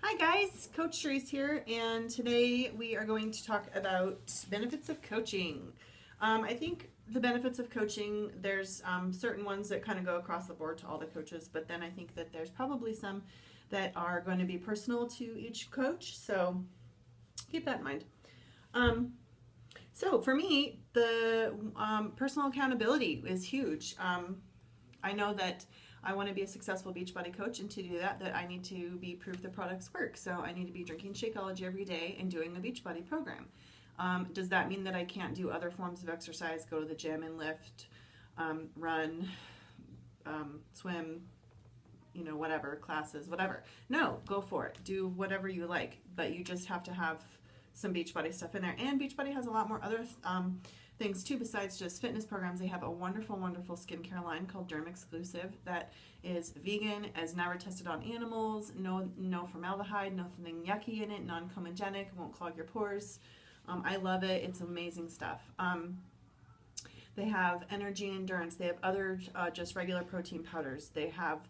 Hi guys, Coach Therese here, and today we are going to talk about benefits of coaching. I think the benefits of coaching, there's certain ones that kind of go across the board to all the coaches, but then I think that there's probably some that are going to be personal to each coach, so keep that in mind. So for me, the personal accountability is huge. I know that I want to be a successful Beachbody coach, and to do that I need to be proof the products work. So I need to be drinking Shakeology every day and doing the Beachbody program. Does that mean that I can't do other forms of exercise, go to the gym and lift, run, swim, whatever, classes, whatever? No, go for it. Do whatever you like, but you just have to have some Beachbody stuff in there. And Beachbody has a lot more other things too besides just fitness programs. They have a wonderful skincare line called Derm Exclusive that is vegan, has never tested on animals, no formaldehyde, nothing yucky in it, non-comedogenic, won't clog your pores. I love it. It's amazing stuff. They have energy and endurance. They have other just regular protein powders. They have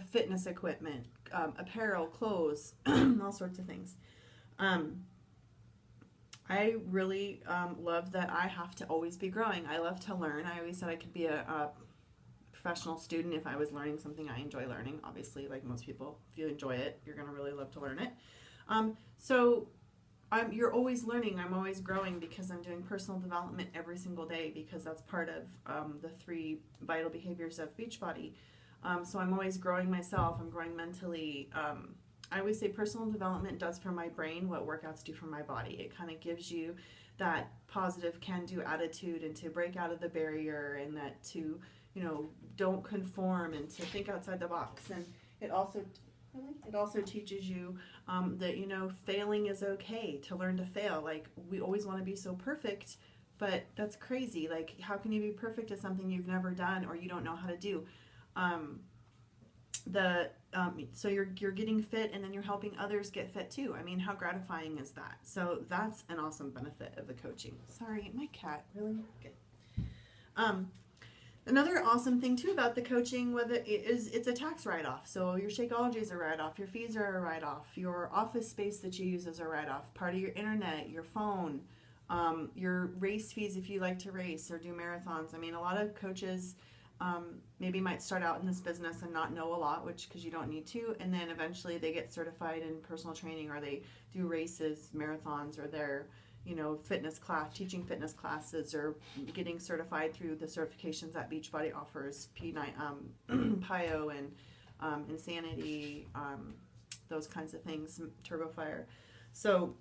fitness equipment, apparel, clothes, all sorts of things. I really love that I have to always be growing. I love to learn. I always said I could be a professional student if I was learning something I enjoy learning. Obviously, like most people, if you enjoy it, you're going to really love to learn it. You're always learning. I'm always growing because I'm doing personal development every single day because that's part of the 3 vital behaviors of Beachbody. So I'm always growing myself. I'm growing mentally. I always say personal development does for my brain what workouts do for my body. It kind of gives you that positive can-do attitude and to break out of the barrier and that to, don't conform and to think outside the box. And it also teaches you that, failing is okay, to learn to fail. Like, we always want to be so perfect, but that's crazy. Like, how can you be perfect at something you've never done or you don't know how to do? So you're getting fit and then you're helping others get fit too. I mean, how gratifying is that? So that's an awesome benefit of the coaching. Sorry, my cat, really? Okay. Another awesome thing too about the coaching, it's a tax write-off. So your Shakeology is a write-off, your fees are a write-off, your office space that you use is a write-off, part of your internet, your phone, your race fees if you like to race or do marathons. I mean, a lot of coaches maybe might start out in this business and not know a lot, because you don't need to, and then eventually they get certified in personal training or they do races, marathons, or they're teaching fitness classes or getting certified through the certifications that Beachbody offers, PIO and Insanity, those kinds of things, TurboFire. So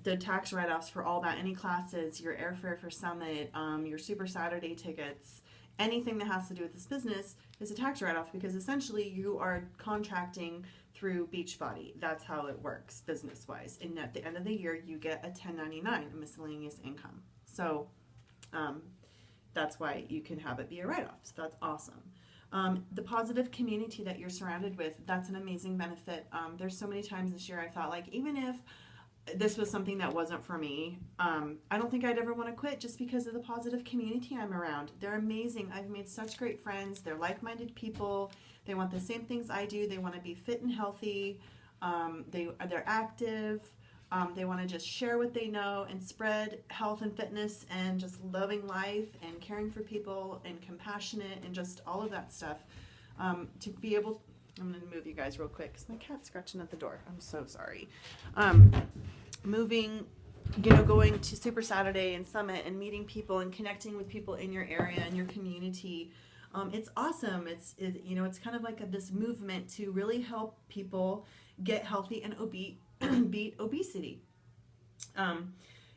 the tax write-offs for all that, any classes, your airfare for Summit, your Super Saturday tickets, anything that has to do with this business is a tax write-off because essentially you are contracting through Beachbody. That's how it works business-wise. And at the end of the year, you get a 1099, a miscellaneous income. So that's why you can have it be a write-off. So that's awesome. The positive community that you're surrounded with, that's an amazing benefit. There's so many times this year I thought, like, even if this was something that wasn't for me, I don't think I'd ever want to quit just because of the positive community I'm around. They're amazing. I've made such great friends. They're like-minded people. They want the same things I do. They want to be fit and healthy. They're active. They want to just share what they know and spread health and fitness and just loving life and caring for people and compassionate and just all of that stuff. To be able, I'm going to move you guys real quick because my cat's scratching at the door. I'm so sorry. Moving, going to Super Saturday and Summit and meeting people and connecting with people in your area and your community. It's awesome. It's kind of like this movement to really help people get healthy and beat obesity.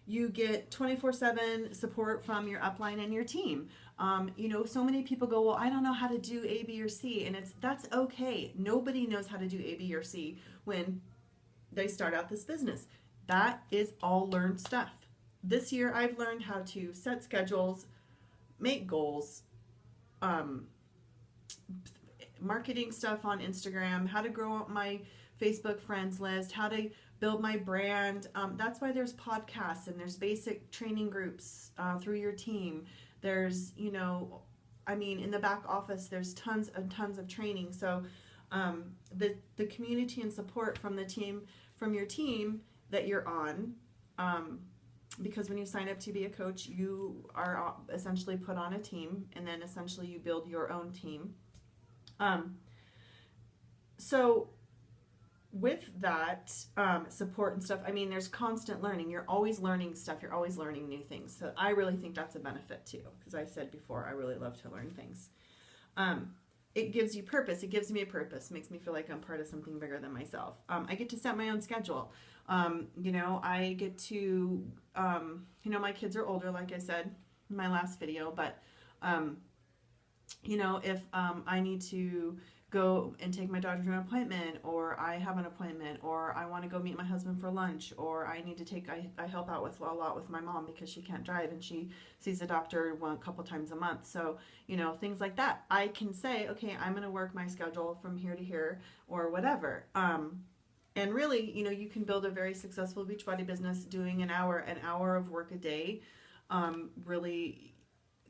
You get 24/7 support from your upline and your team. So many people go, well, I don't know how to do A, B, or C, and that's okay. Nobody knows how to do A, B, or C when they start out this business. That is all learned stuff. This year, I've learned how to set schedules, make goals, marketing stuff on Instagram, how to grow up my Facebook friends list, how to build my brand. That's why there's podcasts and there's basic training groups through your team. There's, in the back office, there's tons and tons of training. So The community and support from the team, from your team that you're on, because when you sign up to be a coach, you are essentially put on a team, and then essentially you build your own team. So with that support and stuff, I mean, there's constant learning. You're always learning stuff. You're always learning new things. So I really think that's a benefit too, because I said before, I really love to learn things. It gives you purpose. It gives me a purpose. It makes me feel like I'm part of something bigger than myself. I get to set my own schedule. I get to, my kids are older, like I said in my last video, but, if I need to go and take my daughter to an appointment, or I have an appointment, or I want to go meet my husband for lunch, or I need to I help out with a lot with my mom because she can't drive and she sees a doctor a couple times a month. So, things like that. I can say, okay, I'm going to work my schedule from here to here or whatever. And really, you can build a very successful Beachbody business doing an hour of work a day, really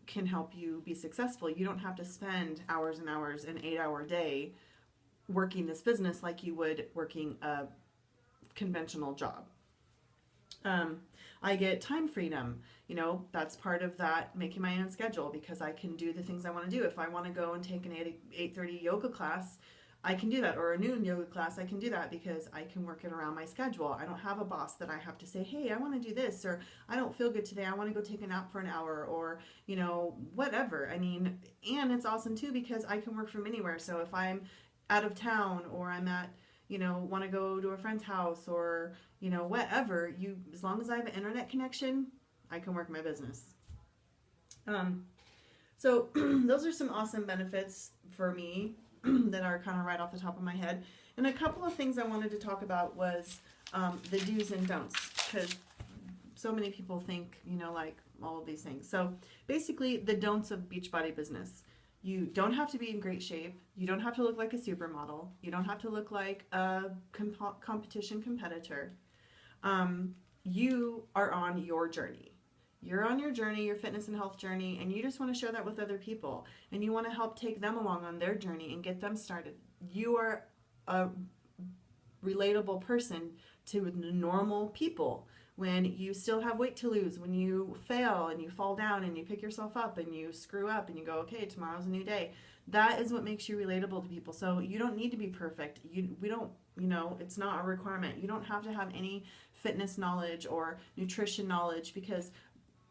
can help you be successful. You don't have to spend hours and hours, an 8-hour day working this business like you would working a conventional job. I get time freedom. That's part of that, making my own schedule, because I can do the things I want to do. If I want to go and take an 8:30 yoga class, I can do that, or a noon yoga class, I can do that because I can work it around my schedule. I don't have a boss that I have to say, hey, I want to do this, or I don't feel good today, I want to go take a nap for an hour, or, whatever. I mean, and it's awesome too because I can work from anywhere. So if I'm out of town, or I'm at, want to go to a friend's house, or, whatever, as long as I have an internet connection, I can work my business. So those are some awesome benefits for me that are kind of right off the top of my head. And a couple of things I wanted to talk about was the do's and don'ts, because so many people think, like all of these things. So basically the don'ts of Beachbody business. You don't have to be in great shape. You don't have to look like a supermodel. You don't have to look like a competition competitor. You are on your journey. You're on your journey, your fitness and health journey, and you just want to share that with other people. And you want to help take them along on their journey and get them started. You are a relatable person to normal people. When you still have weight to lose, when you fail and you fall down and you pick yourself up and you screw up and you go, okay, tomorrow's a new day. That is what makes you relatable to people. So you don't need to be perfect. We don't, it's not a requirement. You don't have to have any fitness knowledge or nutrition knowledge, because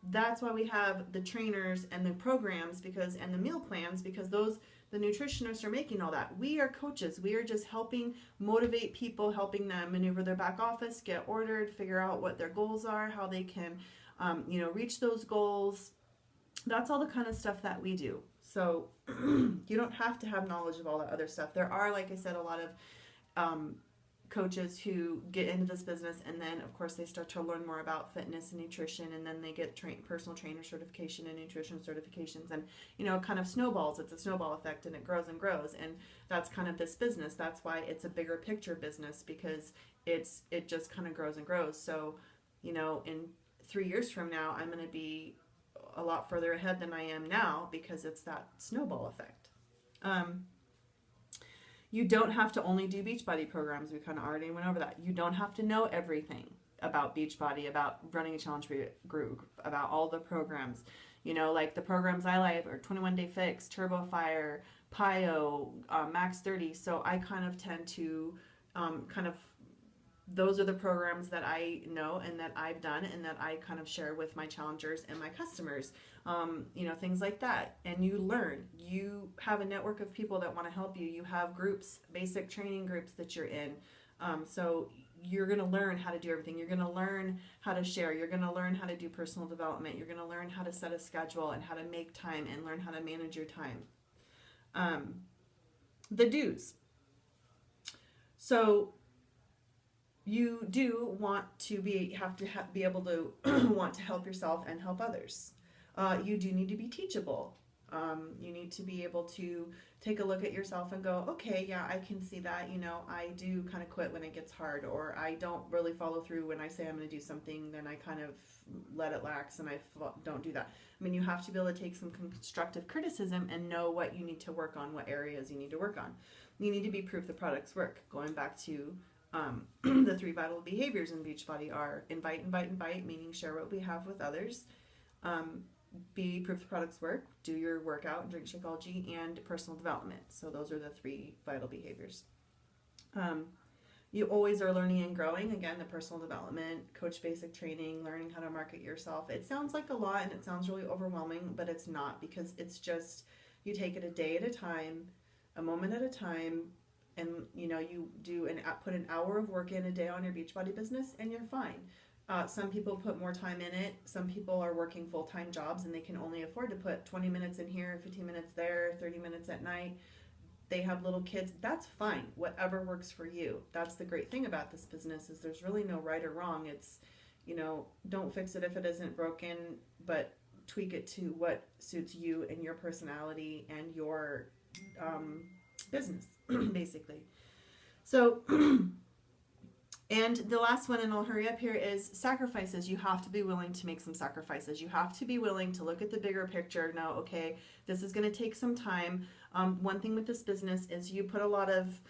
that's why we have the trainers and the programs, and the meal plans, because the nutritionists are making all that. We are coaches. We are just helping motivate people, helping them maneuver their back office, get ordered, figure out what their goals are, how they can, reach those goals. That's all the kind of stuff that we do. So you don't have to have knowledge of all that other stuff. There are, like I said, a lot of coaches who get into this business, and then of course they start to learn more about fitness and nutrition, and then they get personal trainer certification and nutrition certifications, and it kind of snowballs. It's a snowball effect, and it grows and grows. And that's kind of this business. That's why it's a bigger picture business, because it just kind of grows and grows. So in 3 years from now, I'm going to be a lot further ahead than I am now, because it's that snowball effect. You don't have to only do Beachbody programs. We kind of already went over that. You don't have to know everything about Beachbody, about running a challenge group, about all the programs. Like the programs I like are 21 Day Fix, Turbo Fire, PIO, Max 30. So I kind of tend to those are the programs that I know and that I've done and that I kind of share with my challengers and my customers, things like that. And you learn. You have a network of people that want to help you. You have groups, basic training groups that you're in. So you're going to learn how to do everything. You're going to learn how to share. You're going to learn how to do personal development. You're going to learn how to set a schedule and how to make time and learn how to manage your time. The do's. So you do want to be able to want to help yourself and help others. You do need to be teachable. You need to be able to take a look at yourself and go, okay, yeah, I can see that. I do kind of quit when it gets hard, or I don't really follow through when I say I'm going to do something, then I kind of let it lax and I don't do that. I mean, you have to be able to take some constructive criticism and know what you need to work on, what areas you need to work on. You need to be proof the products work. Going back to the 3 vital behaviors in Beachbody are invite, meaning share what we have with others. Be proof the products work, do your workout, drink Shakeology, and personal development. So those are the 3 vital behaviors. You always are learning and growing. Again, the personal development, coach basic training, learning how to market yourself. It sounds like a lot and it sounds really overwhelming, but it's not, because it's just, you take it a day at a time, a moment at a time, and you do put an hour of work in a day on your Beachbody business and you're fine. Some people put more time in it. Some people are working full-time jobs and they can only afford to put 20 minutes in here, 15 minutes there, 30 minutes at night. They have little kids. That's fine. Whatever works for you. That's the great thing about this business, is there's really no right or wrong. It's, don't fix it if it isn't broken, but tweak it to what suits you and your personality and your business, basically. So, and the last one, and I'll hurry up here, is sacrifices. You have to be willing to make some sacrifices. You have to be willing to look at the bigger picture. Know, okay, this is going to take some time. One thing with this business is you put a lot of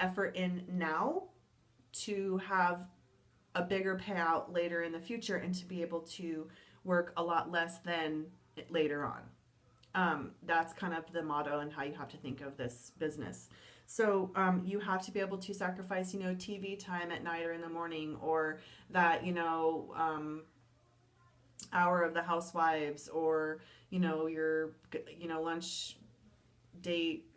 effort in now to have a bigger payout later in the future, and to be able to work a lot less than later on. That's kind of the motto and how you have to think of this business. So you have to be able to sacrifice, TV time at night or in the morning, or that, hour of the housewives, or, your, lunch date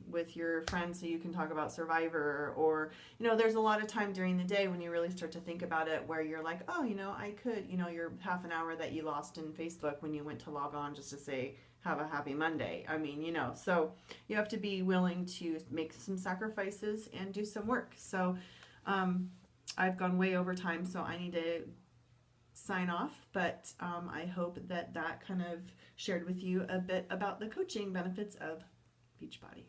with your friends so you can talk about Survivor, or, there's a lot of time during the day when you really start to think about it where you're like, oh, I could, your half an hour that you lost in Facebook when you went to log on just to say, have a happy Monday. I mean, so you have to be willing to make some sacrifices and do some work. So I've gone way over time, so I need to sign off, but I hope that kind of shared with you a bit about the coaching benefits of Beachbody.